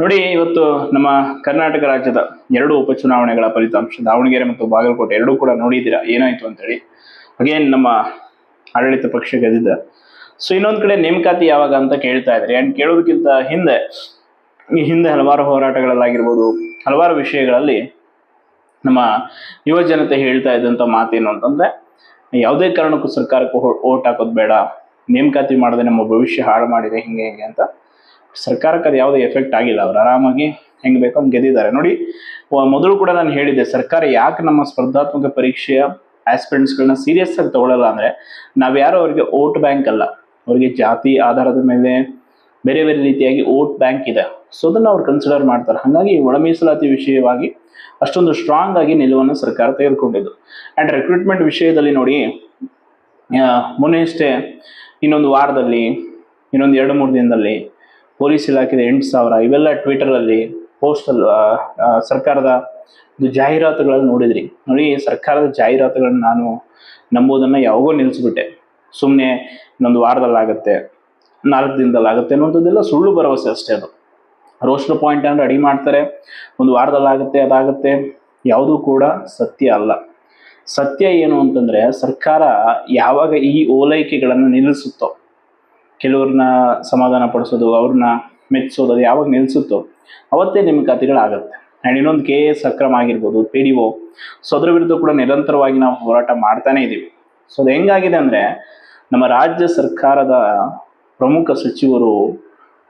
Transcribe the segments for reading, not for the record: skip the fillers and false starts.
ನೋಡಿ, ಇವತ್ತು ನಮ್ಮ ಕರ್ನಾಟಕ ರಾಜ್ಯದ ಎರಡು ಉಪಚುನಾವಣೆಗಳ ಫಲಿತಾಂಶ ದಾವಣಗೆರೆ ಮತ್ತು ಬಾಗಲಕೋಟೆ ಎರಡೂ ಕೂಡ ನೋಡಿದ್ದೀರಾ ಏನಾಯ್ತು ಅಂತೇಳಿ. ಅಗೇನ್ ನಮ್ಮ ಆಡಳಿತ ಪಕ್ಷ ಗೆದ್ದಿದ್ದ. ಸೊ ಇನ್ನೊಂದ್ ಕಡೆ ನೇಮಕಾತಿ ಯಾವಾಗ ಅಂತ ಕೇಳ್ತಾ ಇದ್ದಾರೆ. ಅಂಡ್ ಕೇಳೋದಕ್ಕಿಂತ ಹಿಂದೆ ಹಲವಾರು ಹೋರಾಟಗಳಲ್ಲಾಗಿರ್ಬೋದು, ಹಲವಾರು ವಿಷಯಗಳಲ್ಲಿ ನಮ್ಮ ಯುವ ಜನತೆ ಹೇಳ್ತಾ ಇದ್ದಂತ ಮಾತೇನು ಅಂತಂದ್ರೆ, ಯಾವುದೇ ಕಾರಣಕ್ಕೂ ಸರ್ಕಾರಕ್ಕೆ ಓಟ್ ಹಾಕೋದು ಬೇಡ, ನೇಮಕಾತಿ ಮಾಡದೆ ನಮ್ಮ ಭವಿಷ್ಯ ಹಾಳು ಮಾಡಿದೆ ಹಿಂಗೆ ಅಂತ. ಸರ್ಕಾರಕ್ಕೆ ಅದು ಯಾವುದೇ ಎಫೆಕ್ಟ್ ಆಗಿಲ್ಲ. ಅವ್ರು ಆರಾಮಾಗಿ ಹೆಂಗ್ ಬೇಕೋ ಹಂಗೆ ಗೆದ್ದಿದ್ದಾರೆ. ನೋಡಿ, ಮೊದಲು ಕೂಡ ನಾನು ಹೇಳಿದ್ದೆ, ಸರ್ಕಾರ ಯಾಕೆ ನಮ್ಮ ಸ್ಪರ್ಧಾತ್ಮಕ ಪರೀಕ್ಷೆಯ ಆಸ್ಪಿರೆಂಟ್ಸ್ಗಳನ್ನ ಸೀರಿಯಸ್ ಆಗಿ ತಗೊಳ್ಳಲ್ಲ ಅಂದ್ರೆ, ನಾವ್ಯಾರು ಅವರಿಗೆ ಓಟ್ ಬ್ಯಾಂಕ್ ಅಲ್ಲ. ಅವರಿಗೆ ಜಾತಿ ಆಧಾರದ ಮೇಲೆ ಬೇರೆ ಬೇರೆ ರೀತಿಯಾಗಿ ಓಟ್ ಬ್ಯಾಂಕ್ ಇದೆ. ಸೊ ಅದನ್ನ ಅವ್ರು ಕನ್ಸಿಡರ್ ಮಾಡ್ತಾರೆ. ಹಾಗಾಗಿ ಒಳ ಮೀಸಲಾತಿ ವಿಷಯವಾಗಿ ಅಷ್ಟೊಂದು ಸ್ಟ್ರಾಂಗ್ ಆಗಿ ನಿಲುವನ್ನು ಸರ್ಕಾರ ತೆಗೆದುಕೊಂಡಿದ್ದು. ಅಂಡ್ ರಿಕ್ರೂಟ್ಮೆಂಟ್ ವಿಷಯದಲ್ಲಿ ನೋಡಿ, ಮೊನ್ನೆ ಅಷ್ಟೇ ಇನ್ನೊಂದು ವಾರದಲ್ಲಿ, ಇನ್ನೊಂದು 2-3 ದಿನದಲ್ಲಿ ಪೊಲೀಸ್ ಇಲಾಖೆದ 8,000 ಇವೆಲ್ಲ ಟ್ವಿಟರಲ್ಲಿ ಪೋಸ್ಟಲ್ ಸರ್ಕಾರದ ಜಾಹೀರಾತುಗಳನ್ನು ನೋಡಿದ್ರಿ. ನೋಡಿ, ಸರ್ಕಾರದ ಜಾಹೀರಾತುಗಳನ್ನ ನಾನು ನಂಬೋದನ್ನ ಯಾವಾಗೋ ನಿಲ್ಲಿಸ್ಬಿಟ್ಟೆ. ಸುಮ್ಮನೆ ಇನ್ನೊಂದು ವಾರದಲ್ಲಾಗತ್ತೆ, 4 ದಿನದಲ್ಲಾಗತ್ತೆ ಅನ್ನೋಂಥದ್ದೆಲ್ಲ ಸುಳ್ಳು ಭರವಸೆ ಅಷ್ಟೇ. ಅದು ರೋಸ್ಟರ್ ಪಾಯಿಂಟ್ ಅಂದ್ರೆ ರೆಡಿ ಮಾಡ್ತಾರೆ, ಒಂದು ವಾರದಲ್ಲಾಗತ್ತೆ, ಅದಾಗತ್ತೆ. ಯಾವುದೂ ಕೂಡ ಸತ್ಯ ಅಲ್ಲ. ಸತ್ಯ ಏನು ಅಂತಂದ್ರೆ, ಸರ್ಕಾರ ಯಾವಾಗ ಈ ಓಲೈಕೆಗಳನ್ನು ನಿಲ್ಲಿಸುತ್ತೋ, ಕೆಲವ್ರನ್ನ ಸಮಾಧಾನ ಪಡಿಸೋದು, ಅವ್ರನ್ನ ಮೆಚ್ಚಿಸೋದು, ಅದು ಯಾವಾಗ ನಿಲ್ಲಿಸುತ್ತೋ ಅವತ್ತೇ ನೇಮಕಾತಿಗಳಾಗತ್ತೆ. ಆ್ಯಂಡ್ ಇನ್ನೊಂದು KS ಅಕ್ರಮ ಆಗಿರ್ಬೋದು, PDO, ಸೊ ಅದ್ರ ವಿರುದ್ಧ ಕೂಡ ನಿರಂತರವಾಗಿ ನಾವು ಹೋರಾಟ ಮಾಡ್ತಾನೆ ಇದ್ದೀವಿ. ಸೊ ಅದು ಹೆಂಗಾಗಿದೆ ಅಂದ್ರೆ, ನಮ್ಮ ರಾಜ್ಯ ಸರ್ಕಾರದ ಪ್ರಮುಖ ಸಚಿವರು,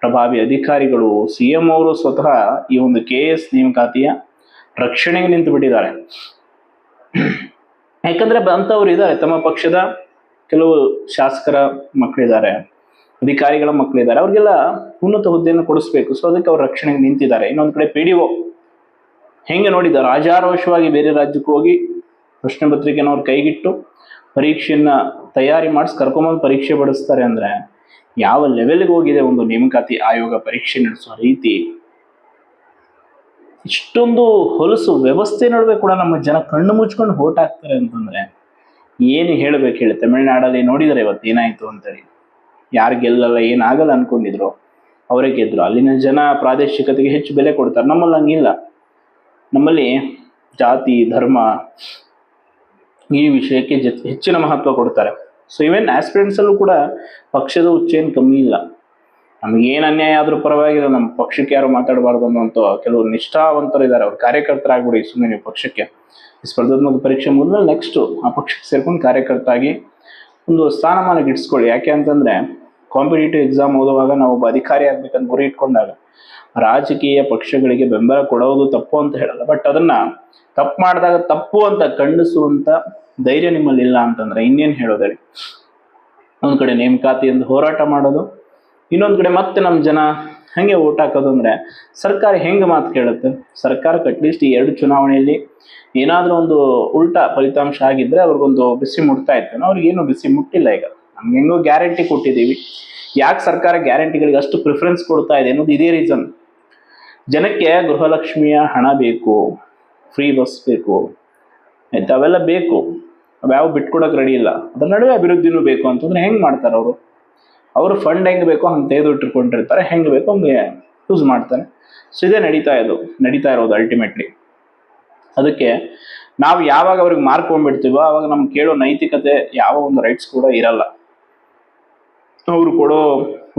ಪ್ರಭಾವಿ ಅಧಿಕಾರಿಗಳು, CM ಅವರು ಸ್ವತಃ ಈ ಒಂದು KS ನೇಮಕಾತಿಯ ರಕ್ಷಣೆಗೆ ನಿಂತು ಬಿಟ್ಟಿದ್ದಾರೆ. ಯಾಕಂದ್ರೆ ಅಂತವ್ರು ಇದ್ದಾರೆ, ತಮ್ಮ ಪಕ್ಷದ ಕೆಲವು ಶಾಸಕರ ಮಕ್ಕಳಿದ್ದಾರೆ, ಅಧಿಕಾರಿಗಳ ಮಕ್ಕಳಿದ್ದಾರೆ, ಅವ್ರಿಗೆಲ್ಲ ಉನ್ನತ ಹುದ್ದೆಯನ್ನು ಕೊಡಿಸ್ಬೇಕು. ಸೊ ಅದಕ್ಕೆ ಅವ್ರ ರಕ್ಷಣೆಗೆ ನಿಂತಿದ್ದಾರೆ. ಇನ್ನೊಂದು ಕಡೆ PDO ಹೆಂಗೆ ನೋಡಿದ, ರಾಜಾರೋಷವಾಗಿ ಬೇರೆ ರಾಜ್ಯಕ್ಕೆ ಹೋಗಿ ಪ್ರಶ್ನೆ ಪತ್ರಿಕೆನ ಅವ್ರ ಕೈಗಿಟ್ಟು ಪರೀಕ್ಷೆಯನ್ನ ತಯಾರಿ ಮಾಡಿಸಿ ಕರ್ಕೊಂಬಂದು ಪರೀಕ್ಷೆ ಬಡಿಸ್ತಾರೆ ಅಂದ್ರೆ, ಯಾವ ಲೆವೆಲ್ಗೆ ಹೋಗಿದೆ ಒಂದು ನೇಮಕಾತಿ ಆಯೋಗ ಪರೀಕ್ಷೆ ನಡೆಸೋ ರೀತಿ. ಇಷ್ಟೊಂದು ಹೊಲಸು ವ್ಯವಸ್ಥೆ ನಡುವೆ ಕೂಡ ನಮ್ಮ ಜನ ಕಣ್ಣು ಮುಚ್ಕೊಂಡು ಓಟ್ ಹಾಕ್ತಾರೆ ಅಂತಂದ್ರೆ ಏನು ಹೇಳ್ಬೇಕು ಹೇಳಿ. ತಮಿಳುನಾಡಲ್ಲಿ ನೋಡಿದರೆ ಇವತ್ತು ಏನಾಯ್ತು ಅಂತೇಳಿ. ಯಾರು ಗೆಲ್ಲಲ್ಲ, ಏನಾಗಲ್ಲ ಅನ್ಕೊಂಡಿದ್ರು, ಅವರೇ ಗೆದ್ರು. ಅಲ್ಲಿನ ಜನ ಪ್ರಾದೇಶಿಕತೆಗೆ ಹೆಚ್ಚು ಬೆಲೆ ಕೊಡ್ತಾರೆ. ನಮ್ಮಲ್ಲಿ ಹಂಗಿಲ್ಲ. ನಮ್ಮಲ್ಲಿ ಜಾತಿ, ಧರ್ಮ ಈ ವಿಷಯಕ್ಕೆ ಹೆಚ್ಚಿನ ಮಹತ್ವ ಕೊಡ್ತಾರೆ. ಸೊ ಈವನ್ ಆಸ್ಪಿರೆಂಟ್ಸ್ ಅಲ್ಲೂ ಕೂಡ ಪಕ್ಷದ ಹುಚ್ಚೇನು ಕಮ್ಮಿ ಇಲ್ಲ. ನಮಗೇನು ಅನ್ಯಾಯ ಆದ್ರೂ ಪರವಾಗಿಲ್ಲ, ನಮ್ಮ ಪಕ್ಷಕ್ಕೆ ಯಾರು ಮಾತಾಡಬಾರ್ದು ಅನ್ನೋಂಥ ಕೆಲವರು ನಿಷ್ಠಾವಂತರು ಇದ್ದಾರೆ. ಅವ್ರು ಕಾರ್ಯಕರ್ತರಾಗ್ಬಿಡಿ, ಸುಮ್ಮನೆ ನೀವು ಪಕ್ಷಕ್ಕೆ ಸ್ಪರ್ಧಾತ್ಮಕ ಪರೀಕ್ಷೆ ಮುಗಿದ್ಮೇಲೆ ನೆಕ್ಸ್ಟ್ ಆ ಪಕ್ಷಕ್ಕೆ ಸೇರ್ಕೊಂಡು ಕಾರ್ಯಕರ್ತಾಗಿ ಒಂದು ಸ್ಥಾನಮಾನ ಗಿಟ್ಸ್ಕೊಳ್ಳಿ. ಯಾಕೆ ಅಂತಂದ್ರೆ, ಕಾಂಪಿಟೇಟಿವ್ ಎಕ್ಸಾಮ್ ಓದುವಾಗ ನಾವು ಒಬ್ಬ ಅಧಿಕಾರಿ ಆಗ್ಬೇಕಂತ ಗುರಿ ಇಟ್ಕೊಂಡಾಗ ರಾಜಕೀಯ ಪಕ್ಷಗಳಿಗೆ ಬೆಂಬಲ ಕೊಡೋದು ತಪ್ಪು ಅಂತ ಹೇಳಲ್ಲ. ಬಟ್ ಅದನ್ನ ತಪ್ಪು ಮಾಡಿದಾಗ ತಪ್ಪು ಅಂತ ಖಂಡಿಸುವಂತ ಧೈರ್ಯ ನಿಮ್ಮಲ್ಲಿ ಇಲ್ಲ ಅಂತಂದ್ರೆ ಇನ್ನೇನು ಹೇಳೋದು ಹೇಳಿ. ಒಂದ್ ಕಡೆ ನೇಮಕಾತಿ ಎಂದು ಹೋರಾಟ ಮಾಡೋದು, ಇನ್ನೊಂದ್ ಕಡೆ ಮತ್ತೆ ನಮ್ಮ ಜನ ಹಂಗೆ ಓಟ್ ಹಾಕೋದು ಅಂದ್ರೆ ಸರ್ಕಾರ ಹೆಂಗೆ ಮಾತು ಕೇಳುತ್ತೆ? ಸರ್ಕಾರಕ್ಕೆ ಅಟ್ಲೀಸ್ಟ್ ಈ 2 ಚುನಾವಣೆಯಲ್ಲಿ ಏನಾದ್ರೂ ಒಂದು ಉಲ್ಟಾ ಫಲಿತಾಂಶ ಆಗಿದ್ರೆ ಅವ್ರಿಗೊಂದು ಬಿಸಿ ಮುಟ್ತಾ ಇತ್ತು. ಅವ್ರಿಗೇನು ಬಿಸಿ ಮುಟ್ಟಿಲ್ಲ. ಈಗ ನಮ್ಗೆ ಹೆಂಗೋ ಗ್ಯಾರಂಟಿ ಕೊಟ್ಟಿದ್ದೀವಿ. ಯಾಕೆ ಸರ್ಕಾರ ಗ್ಯಾರಂಟಿಗಳಿಗೆ ಅಷ್ಟು ಪ್ರಿಫರೆನ್ಸ್ ಕೊಡ್ತಾ ಇದೆ ಅನ್ನೋದು ಇದೇ ರೀಸನ್. ಜನಕ್ಕೆ ಗೃಹಲಕ್ಷ್ಮಿಯ ಹಣ ಬೇಕು, ಫ್ರೀ ಬಸ್ ಬೇಕು, ಆಯ್ತು, ಅವೆಲ್ಲ ಬೇಕು. ಅವ್ಯಾವ ಬಿಟ್ಕೊಡಕ್ ರೆಡಿ ಇಲ್ಲ. ಅದ್ರ ನಡುವೆ ಅಭಿವೃದ್ಧಿನೂ ಬೇಕು ಅಂತಂದ್ರೆ ಹೆಂಗ್ ಮಾಡ್ತಾರೆ ಅವರು? ಅವ್ರ ಫಂಡ್ ಹೆಂಗ್ ಬೇಕೋ ಹಂಗೆ ತೆಗೆದುಟ್ಟಿರ್ಕೊಂಡಿರ್ತಾರೆ, ಹೆಂಗ್ ಬೇಕೋ ಹಂಗೆ ಯೂಸ್ ಮಾಡ್ತಾರೆ. ಸೊ ಇದೇ ನಡೀತಾ ಇರೋದು ಅಲ್ಟಿಮೇಟ್ಲಿ. ಅದಕ್ಕೆ ನಾವು ಯಾವಾಗ ಅವ್ರಿಗೆ ಮಾರ್ಕೊಂಡ್ಬಿಡ್ತೀವೋ ಆವಾಗ ನಮ್ಗೆ ಕೇಳೋ ನೈತಿಕತೆ ಯಾವ ಒಂದು ರೈಟ್ಸ್ ಕೂಡ ಇರಲ್ಲ. ಅವರು ಕೊಡೋ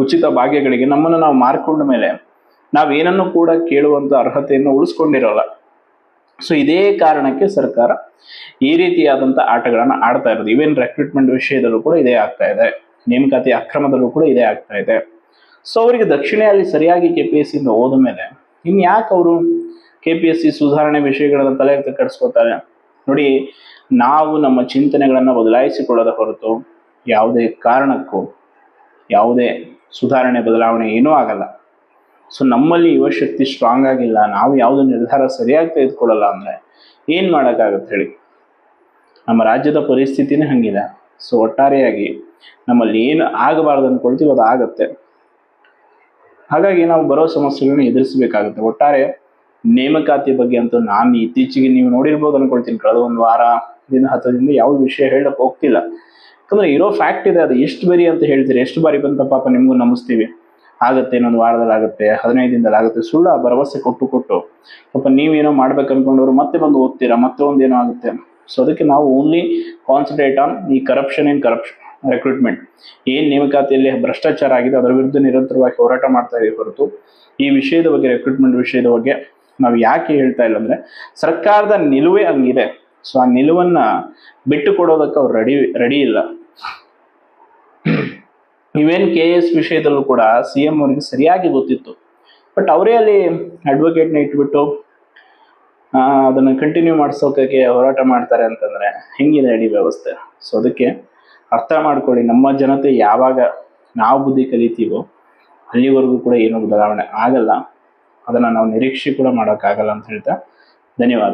ಉಚಿತ ಭಾಗ್ಯಗಳಿಗೆ ನಮ್ಮನ್ನು ನಾವು ಮಾರ್ಕೊಂಡ ಮೇಲೆ ನಾವೇನನ್ನು ಕೂಡ ಕೇಳುವಂತ ಅರ್ಹತೆಯನ್ನು ಉಳಿಸ್ಕೊಂಡಿರೋಲ್ಲ. ಸೊ ಇದೇ ಕಾರಣಕ್ಕೆ ಸರ್ಕಾರ ಈ ರೀತಿಯಾದಂಥ ಆಟಗಳನ್ನ ಆಡ್ತಾ ಇರೋದು. ಈವನ್ ರೆಕ್ರೂಟ್ಮೆಂಟ್ ವಿಷಯದಲ್ಲೂ ಕೂಡ ಇದೇ ಆಗ್ತಾ ಇದೆ, ನೇಮಕಾತಿ ಅಕ್ರಮದಲ್ಲೂ ಕೂಡ ಇದೇ ಆಗ್ತಾ ಇದೆ. ಸೊ ಅವರಿಗೆ ದಕ್ಷಿಣೆಯಲ್ಲಿ ಸರಿಯಾಗಿ KPSC ಇಂದ ಹೋದ ಮೇಲೆ ಇನ್ಯಾಕೆ ಅವರು KPSC ಸುಧಾರಣೆ ವಿಷಯಗಳನ್ನ ತಲೆ ಕೆಡಿಸ್ಕೊತಾರೆ? ನೋಡಿ, ನಾವು ನಮ್ಮ ಚಿಂತನೆಗಳನ್ನ ಬದಲಾಯಿಸಿಕೊಳ್ಳದ ಹೊರತು ಯಾವುದೇ ಕಾರಣಕ್ಕೂ ಯಾವುದೇ ಸುಧಾರಣೆ ಬದಲಾವಣೆ ಏನೂ ಆಗಲ್ಲ. ಸೊ ನಮ್ಮಲ್ಲಿ ಯುವಶಕ್ತಿ ಸ್ಟ್ರಾಂಗ್ ಆಗಿಲ್ಲ, ನಾವು ಯಾವುದೇ ನಿರ್ಧಾರ ಸರಿಯಾಗಿ ತೆಗೆದುಕೊಳ್ಳಲ್ಲ ಅಂದ್ರೆ ಏನ್ ಮಾಡೋಕ್ಕಾಗತ್ತೆ ಹೇಳಿ? ನಮ್ಮ ರಾಜ್ಯದ ಪರಿಸ್ಥಿತಿನೇ ಹಂಗಿದೆ. ಸೊ ಒಟ್ಟಾರೆಯಾಗಿ ನಮ್ಮಲ್ಲಿ ಏನು ಆಗಬಾರ್ದು ಅಂದ್ಕೊಳ್ತೀವಿ ಅದು ಆಗತ್ತೆ. ಹಾಗಾಗಿ ನಾವು ಬರೋ ಸಮಸ್ಯೆಗಳನ್ನ ಎದುರಿಸಬೇಕಾಗುತ್ತೆ. ಒಟ್ಟಾರೆ ನೇಮಕಾತಿ ಬಗ್ಗೆ ಅಂತೂ ನಾನು ಇತ್ತೀಚೆಗೆ ನೀವು ನೋಡಿರ್ಬೋದು ಅನ್ಕೊಳ್ತೀನಿ, ಕಳೆದ ಒಂದು ವಾರ 10 ದಿನ ಯಾವ ವಿಷಯ ಹೇಳಕ್ ಹೋಗ್ತಿಲ್ಲ. ಯಾಕಂದ್ರೆ ಇರೋ ಫ್ಯಾಕ್ಟ್ ಇದೆ. ಅದು ಎಷ್ಟು ಬರಿ ಅಂತ ಹೇಳ್ತೀರಿ, ಎಷ್ಟು ಬಾರಿ ಬಂತ ಪಾಪ ನಿಮ್ಗೂ ನಮಿಸ್ತೀವಿ. ಆಗುತ್ತೆ, ಇನ್ನೊಂದು ವಾರದಲ್ಲಿ ಆಗುತ್ತೆ, 15 ದಿನದಲ್ಲಿ ಆಗುತ್ತೆ, ಸುಳ್ಳು ಭರವಸೆ ಕೊಟ್ಟು ಪಾಪ ನೀವೇನೋ ಮಾಡ್ಬೇಕು ಅನ್ಕೊಂಡವ್ರು ಮತ್ತೆ ಬಂದು ಓದ್ತೀರಾ, ಮತ್ತೆ ಒಂದೇನೋ ಆಗುತ್ತೆ. ಸೊ ಅದಕ್ಕೆ ನಾವು ಓನ್ಲಿ ಕಾನ್ಸಂಟ್ರೇಟ್ ಆನ್ ಈ ಕರಪ್ಷನ್ ರೆಕ್ರೂಟ್ಮೆಂಟ್ ಏನ್ ನೇಮಕಾತಿಯಲ್ಲಿ ಭ್ರಷ್ಟಾಚಾರ ಆಗಿದೆ ಅದರ ವಿರುದ್ಧ ನಿರಂತರವಾಗಿ ಹೋರಾಟ ಮಾಡ್ತಾ ಇದೀವಿ ಹೊರತು ಈ ವಿಷಯದ ಬಗ್ಗೆ, ರೆಕ್ರೂಟ್ಮೆಂಟ್ ವಿಷಯದ ಬಗ್ಗೆ ನಾವು ಯಾಕೆ ಹೇಳ್ತಾ ಇಲ್ಲ ಅಂದ್ರೆ ಸರ್ಕಾರದ ನಿಲುವೇ ಹಂಗಿದೆ. ಸೊ ಆ ನಿಲುವನ್ನ ಬಿಟ್ಟು ಕೊಡೋದಕ್ಕೆ ಅವ್ರು ರೆಡಿ ಇಲ್ಲ. ಇವೇನ್ KS ವಿಷಯದಲ್ಲೂ ಕೂಡ CM ಅವರಿಗೆ ಸರಿಯಾಗಿ ಗೊತ್ತಿತ್ತು, ಬಟ್ ಅವರೇ ಅಲ್ಲಿ ಅಡ್ವೊಕೇಟ್ನ ಇಟ್ಬಿಟ್ಟು ಅದನ್ನ ಕಂಟಿನ್ಯೂ ಮಾಡಿಸೋಕೆ ಹೋರಾಟ ಮಾಡ್ತಾರೆ ಅಂತಂದ್ರೆ ಹೆಂಗಿದೆ ಇಡೀ ವ್ಯವಸ್ಥೆ. ಸೊ ಅದಕ್ಕೆ ಅರ್ಥ ಮಾಡ್ಕೊಳ್ಳಿ, ನಮ್ಮ ಜನತೆ ಯಾವಾಗ ನಾವು ಬುದ್ಧಿ ಕಲಿತೀವೋ ಅಲ್ಲಿವರೆಗೂ ಕೂಡ ಏನೋ ಬದಲಾವಣೆ ಆಗಲ್ಲ. ಅದನ್ನ ನಾವು ನಿರೀಕ್ಷೆ ಕೂಡ ಮಾಡೋಕ್ಕಾಗಲ್ಲ ಅಂತ ಹೇಳ್ತಾ ಧನ್ಯವಾದ.